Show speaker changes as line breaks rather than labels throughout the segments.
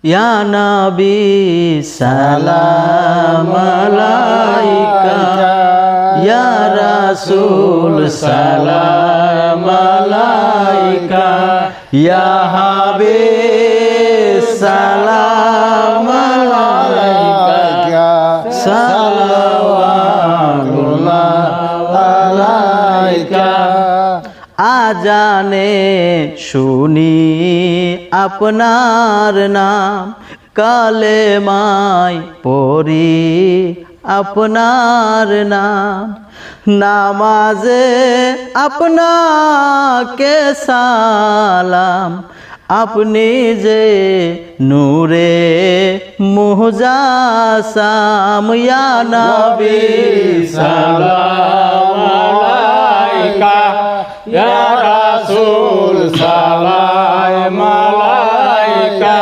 ইয়া নবী সালাম আলাইকা, ইয়া রাসূল সালাম আলাইকা, ইয়া হাবিব সালাম আলাইকা, সালাওয়াতুল্লাহ আলাইকা। আজানে শুনি আপনার নাম, কালেমায় পড়ি আপনার নাম, নামাজে আপনাকে সালাম, আপনি যে নূরে মুজাসাম। ইয়া নবী সালাম আলাইকা,
ইয়া রাসূল সালাম আলাইকা,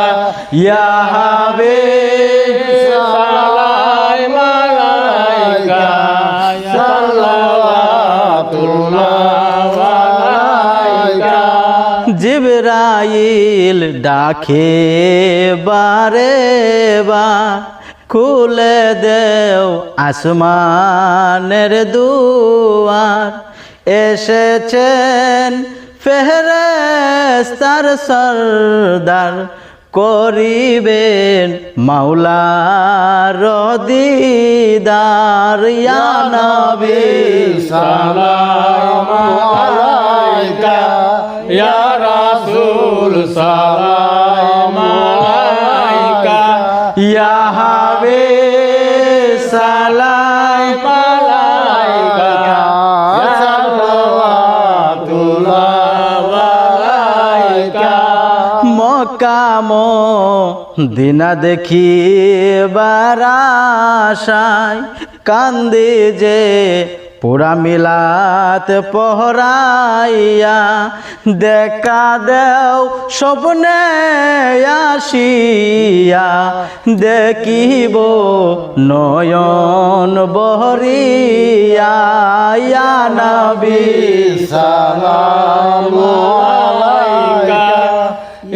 ইয়া হাবিব
সালাম আলাইকা, সালাওয়াতুল্লাহ আলাইকা।
জিবরাইল ডাকে বারে বার, খুলে দেও আসমানের দুয়ার, এসেছেন ফেরেশতার সরদার, করিবেন মাওলার দিদার। ইয়া নবী
সালাম আলাইকা, ইয়া রাসূল সালাম আলাইকা,
ইয়া হাবিব সালাম আলাইকা,
সালাওয়াতুল্লাহ আলাইকা।
মক্কা মদিনা দেখিবার আশায়, কান্দি যে পুরা মিলাত পহরাইয়া, দেখা দেও স্বপ্নে আসিয়া, দেখিব নয়ন বহরিয়া। ইয়া নবী
সালাম আলাইকা,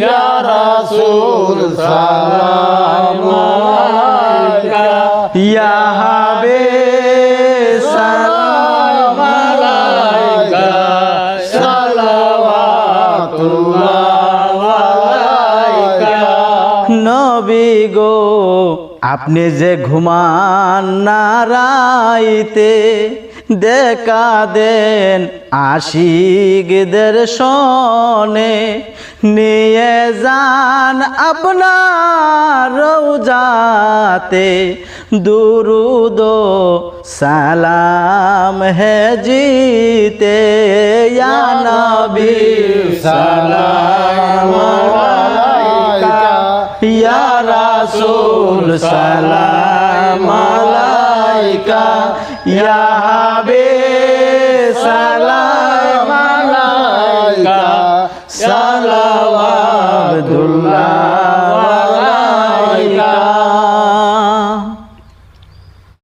ইয়া রাসূল সালাম আলাইকা,
ইয়া হাবিব সালাম
আলাইকা, সালাওয়াতুল্লাহ আলাইকা।
নবী গো আপনি যে ঘুমান না রাইতে, দেখা দেন আশিকদের শনে, নিয়ে যান আপনার রওজাতে, দুরুদ সালাম হে জিতে। ইয়া নবী
সালাম আলাইকা,
ইয়া রাসূল সালাম আলাইকা, ইয়া হাবিব সালাম